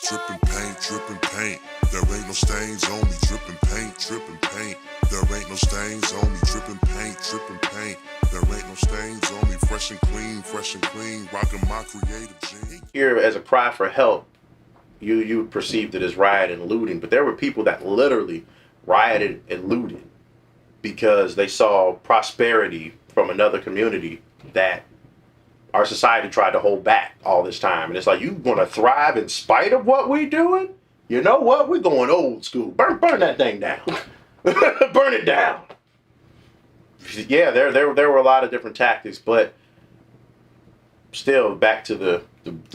Dripping paint, dripping paint. There ain't no stains on me. Dripping paint, dripping paint. There ain't no stains on me. Dripping paint, dripping paint. There ain't no stains on me. Fresh and clean, fresh and clean. Rocking my creative gene. Here, as a cry for help, you perceived it as riot and looting, but there were people that literally rioted and looted because they saw prosperity from another community that our society tried to hold back all this time. And it's like, you going to thrive in spite of what we doing? You know what? We're going old school. Burn that thing down. Burn it down. Yeah, there were a lot of different tactics, but still, back to the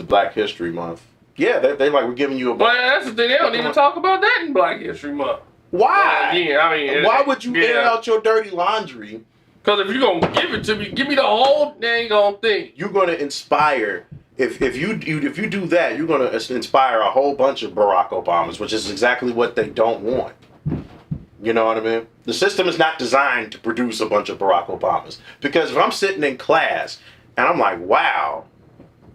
Black History Month. Yeah, they like, we're giving you a... Well, that's the thing. They don't even talk about that in Black History Month. Why? Yeah, I mean... Why would you air out your dirty laundry? Because if you're going to give it to me, give me the whole dang on thing. You're going to inspire... If you do that, you're going to inspire a whole bunch of Barack Obamas, which is exactly what they don't want. You know what I mean? The system is not designed to produce a bunch of Barack Obamas. Because if I'm sitting in class and I'm like, wow,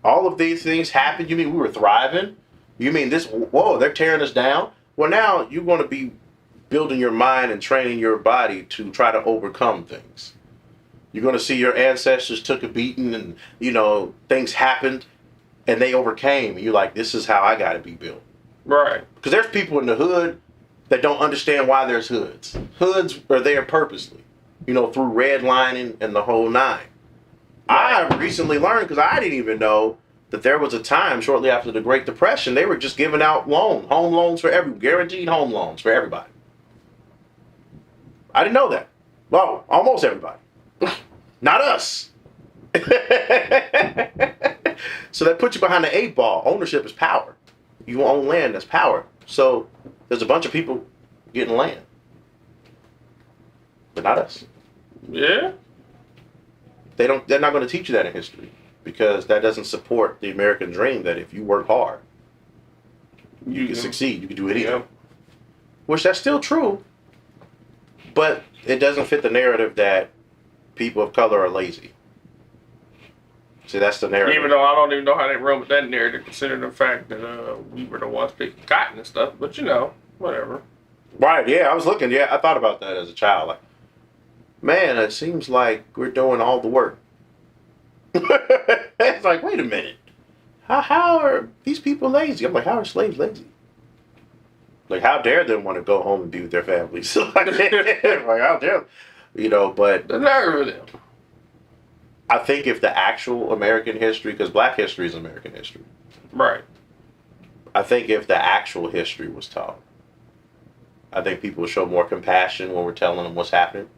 all of these things happened, you mean we were thriving? You mean this, whoa, they're tearing us down? Well, now you're going to be building your mind and training your body to try to overcome things. You're going to see your ancestors took a beating and, you know, things happened and they overcame. And you're like, this is how I got to be built. Right. Because there's people in the hood that don't understand why there's hoods. Hoods are there purposely, you know, through redlining and the whole nine. Right. I recently learned, because I didn't even know, that there was a time shortly after the Great Depression, they were just giving out home loans for everyone, guaranteed home loans for everybody. I didn't know that. Well, almost everybody. Not us. So that puts you behind the 8 ball. Ownership is power. You own land, that's power. So there's a bunch of people getting land. But not us. Yeah. They're not going to teach you that in history, because that doesn't support the American dream that if you work hard, you can succeed, you can do anything. Yeah. Which that's still true, but it doesn't fit the narrative that people of color are lazy. See, that's the narrative. Even though I don't even know how they run with that narrative, considering the fact that we were the ones picking cotton and stuff, but you know, whatever. Right, yeah, I was looking, yeah, I thought about that as a child, like, man, it seems like we're doing all the work. It's like, wait a minute. How are these people lazy? I'm like, how are slaves lazy? Like, how dare them want to go home and be with their families? Like, how dare, you know, but... The nerve of them. I think if the actual American history, because Black history is American history. Right. I think if the actual history was taught, I think people would show more compassion when we're telling them what's happening.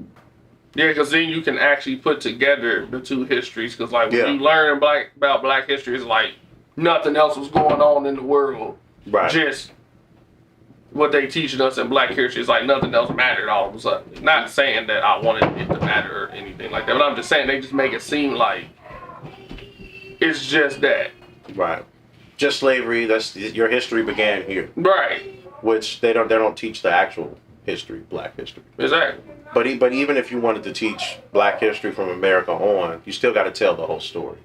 Yeah, because then you can actually put together the two histories. Because like when you learn about Black history, it's like nothing else was going on in the world. Right. Just what they teaching us in Black history is like nothing else mattered all of a sudden. Not saying that I wanted it to matter or anything like that, but I'm just saying they just make it seem like it's just that. Right. Just slavery. That's your history began here. Right. Which they don't teach the actual history, Black history. Exactly. But even if you wanted to teach Black history from America on, you still got to tell the whole story.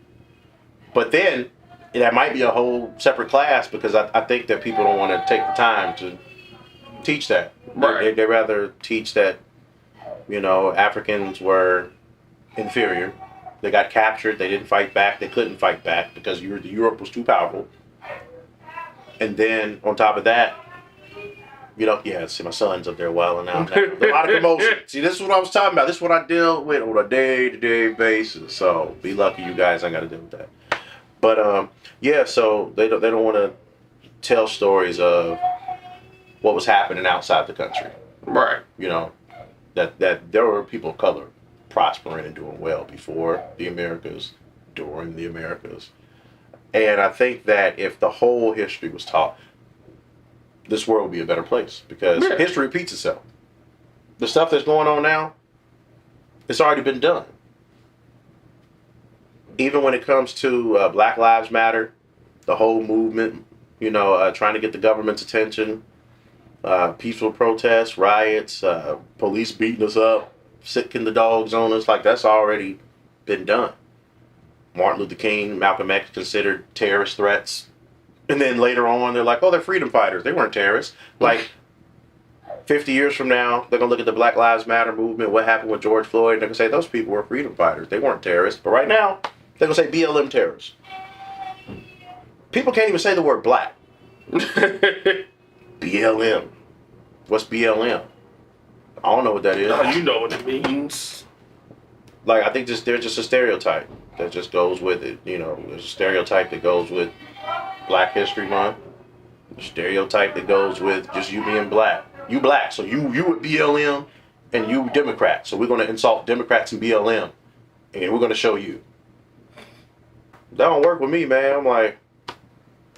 But then that might be a whole separate class, because I think that people don't want to take the time to teach that. Right. They rather teach that, you know, Africans were inferior. They got captured. They didn't fight back. They couldn't fight back because Europe was too powerful. And then on top of that, you know, yeah, see my son's up there wilding out. A lot of commotion. See, this is what I was talking about. This is what I deal with on a day-to-day basis. So be lucky you guys ain't got to deal with that. But yeah, so they don't want to tell stories of what was happening outside the country. Right. You know, that there were people of color prospering and doing well before the Americas, during the Americas. And I think that if the whole history was taught, this world would be a better place, because history repeats itself. The stuff that's going on now, it's already been done. Even when it comes to Black Lives Matter, the whole movement, you know, trying to get the government's attention, peaceful protests, riots, police beating us up, sicking the dogs on us, like that's already been done. Martin Luther King, Malcolm X considered terrorist threats And then later on, they're like, oh, they're freedom fighters. They weren't terrorists. Like, 50 years from now, they're going to look at the Black Lives Matter movement, what happened with George Floyd, and they're going to say those people were freedom fighters. They weren't terrorists. But right now, they're going to say BLM terrorists. People can't even say the word black. BLM. What's BLM? I don't know what that is. No, you know what it means. Like, I think there's just a stereotype that just goes with it. You know, there's a stereotype that goes with Black History Month. A stereotype that goes with just you being black. You black, so you with BLM and you Democrat. So we're going to insult Democrats and BLM. And we're going to show you. That don't work with me, man. I'm like,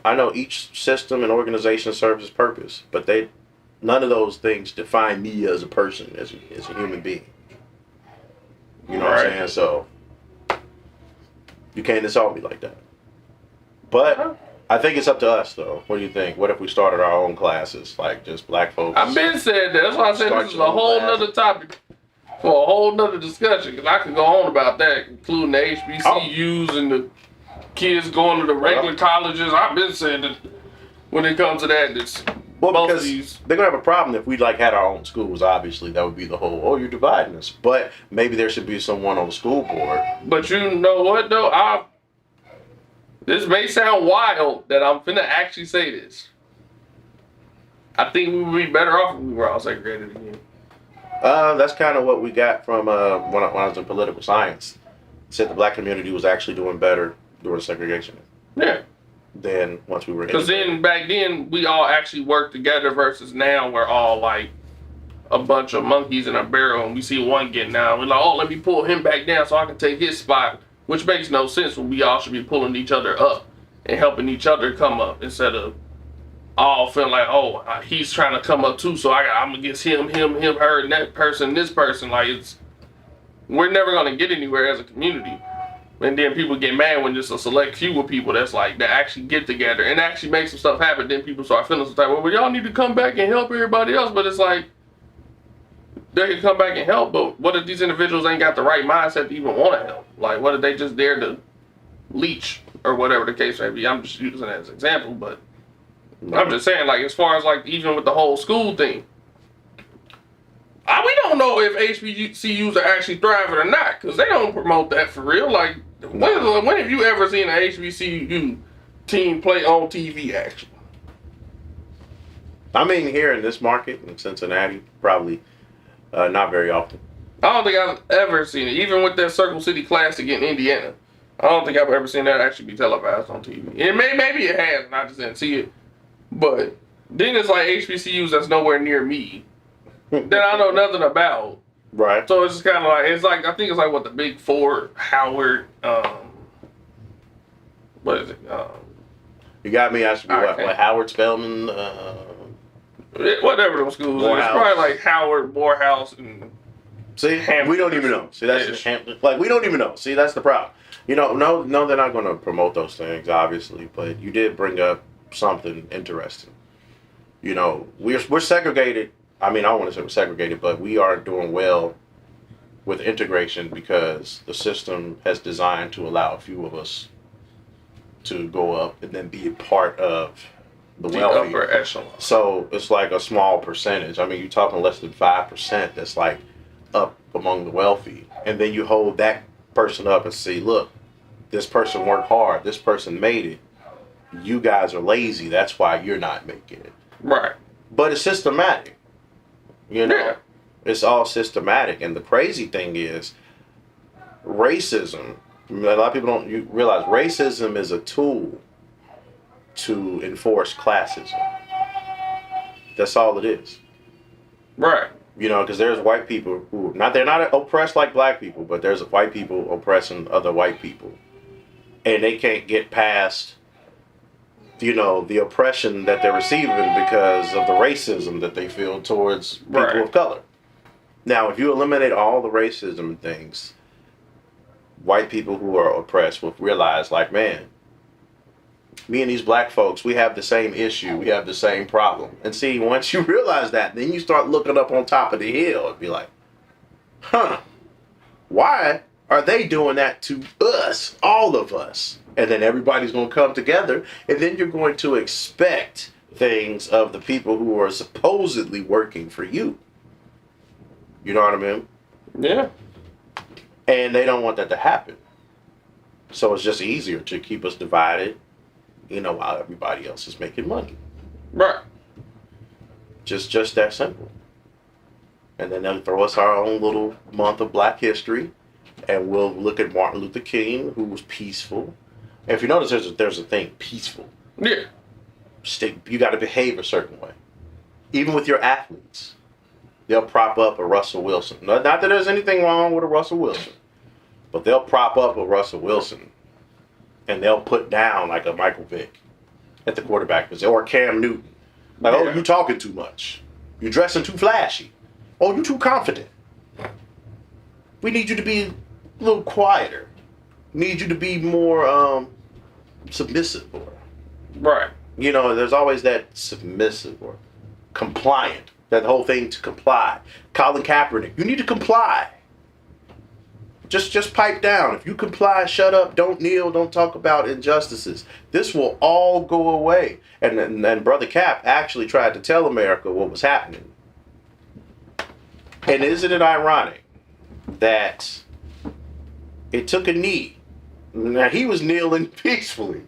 I know each system and organization serves its purpose, but none of those things define me as a person, as a human being. You know what I'm saying? So you can't insult me like that. But I think it's up to us, though. What do you think? What if we started our own classes, like just black folks? I've been said that. That's why I said this is a whole nother topic for a whole nother discussion. Because I could go on about that, including the HBCUs and the kids going to the regular colleges. I've been saying that when it comes to that, it's because they're gonna have a problem if we like had our own schools. Obviously, that would be the whole, oh, you're dividing us. But maybe there should be someone on the school board. But you know what though? This may sound wild that I'm finna actually say this. I think we would be better off if we were all segregated again. That's kind of what we got from when I was in political science. Said the black community was actually doing better during segregation. Yeah. Than once we were. Because then back then we all actually worked together versus now we're all like a bunch of monkeys in a barrel and we see one getting down. We're like, oh, let me pull him back down so I can take his spot, which makes no sense when we all should be pulling each other up and helping each other come up instead of all feeling like, oh, he's trying to come up too, so I'm against him, her, and that person, this person. Like, we're never gonna get anywhere as a community. And then people get mad when just a select few of people that actually get together and actually make some stuff happen. Then people start feeling some type of, well, y'all need to come back and help everybody else. But it's like, they can come back and help, but what if these individuals ain't got the right mindset to even want to help? Like, what if they just there to leech or whatever the case may be? I'm just using that as an example, but I'm just saying, like, as far as like even with the whole school thing, we don't know if HBCUs are actually thriving or not, because they don't promote that for real. Like, when have you ever seen an HBCU team play on TV action? I mean, here in this market in Cincinnati, probably not very often. I don't think I've ever seen it, even with that Circle City Classic in Indiana. I don't think I've ever seen that actually be televised on TV. And maybe it has, and I just didn't see it. But then it's like HBCUs that's nowhere near me that I know nothing about. Right. So it's just kind of like, I think it's like what the Big Four, Howard, what is it? You got me asking me what Howard Spelman, whatever those schools are. It's probably like Howard, Morehouse, and see, Hampton. We don't even know. See, that's like we don't even know. See, that's the problem. You know, no, they're not going to promote those things, obviously. But you did bring up something interesting. You know, we're segregated. I mean, I don't want to say we're segregated, but we aren't doing well with integration because the system has designed to allow a few of us to go up and then be a part of the wealthy. Upper echelon. So it's like a small percentage. I mean, you're talking less than 5% that's like up among the wealthy. And then you hold that person up and say, look, this person worked hard. This person made it. You guys are lazy. That's why you're not making it. Right. But it's systematic. You know? Yeah. It's all systematic. And the crazy thing is, racism, a lot of people don't realize racism is a tool to enforce classism. That's all it is. Right. You know, because there's white people who, they're not oppressed like black people, but there's white people oppressing other white people. And they can't get past, you know, the oppression that they're receiving because of the racism that they feel towards people of color. Now, if you eliminate all the racism and things, white people who are oppressed will realize, like, man, me and these black folks, we have the same issue. We have the same problem. And see, once you realize that, then you start looking up on top of the hill and be like, huh, why are they doing that to us, all of us? And then everybody's going to come together, and then you're going to expect things of the people who are supposedly working for you. You know what I mean? Yeah. And they don't want that to happen. So it's just easier to keep us divided, while everybody else is making money. Right. Just that simple. And then they'll throw us our own little month of Black History, and we'll look at Martin Luther King, who was peaceful. And if you notice, there's a thing, peaceful. Yeah. You got to behave a certain way. Even with your athletes, they'll prop up a Russell Wilson. Not that there's anything wrong with a Russell Wilson, but they'll prop up a Russell Wilson, and they'll put down like a Michael Vick at the quarterback position, or Cam Newton. Like, oh, you talking too much. You dressing too flashy. Oh, you too confident. We need you to be a little quieter. Need you to be more submissive, or Right. there's always that submissive or compliant. That whole thing to comply. Colin Kaepernick, you need to comply. Just pipe down. If you comply, shut up, don't kneel, don't talk about injustices. This will all go away. And Brother Cap actually tried to tell America what was happening. And isn't it ironic that it took a knee? Now, he was kneeling peacefully.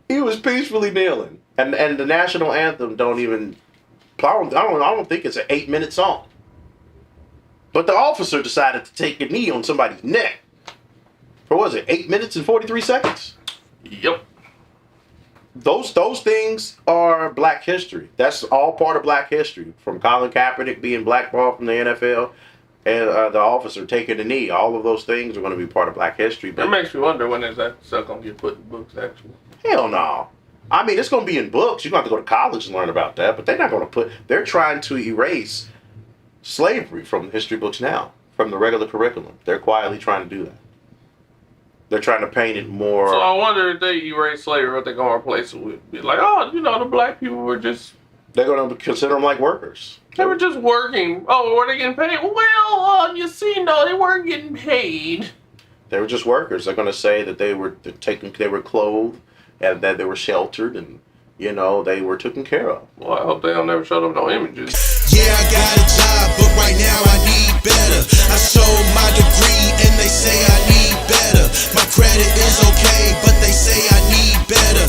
He was peacefully kneeling. And the national anthem I don't think it's an 8-minute song. But the officer decided to take a knee on somebody's neck. For what was it, 8 minutes and 43 seconds? Yep. Those things are Black history. That's all part of Black history. From Colin Kaepernick being blackballed from the NFL and the officer taking a knee. All of those things are going to be part of Black history. That makes me wonder when is that stuff going to get put in books, actually. Hell no. I mean, it's going to be in books. You're going to have to go to college and learn about that. But they're not going to they're trying to erase slavery from the history books now, from the regular curriculum. They're quietly trying to do that. They're trying to paint it more. So I wonder if they erase slavery, what they're going to replace it with. Be like, the black people were just... They're going to consider them like workers. They were just working. Oh, were they getting paid? Well, you see, no, they weren't getting paid. They were just workers. They're going to say that they were clothed, and that they were sheltered, and they were taken care of. Well, I hope they don't never show them no images. Yeah, I got a job, but right now I need better. I showed my degree and they say I need better. My credit is okay, but they say I need better.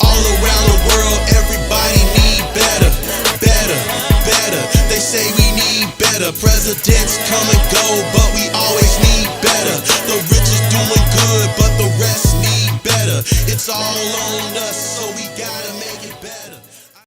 All around the world, everybody need better. Better, better. They say we need better. Presidents come and go, but we always need better. The rich is doing good, but the rest need better. It's all on us, so we gotta make it.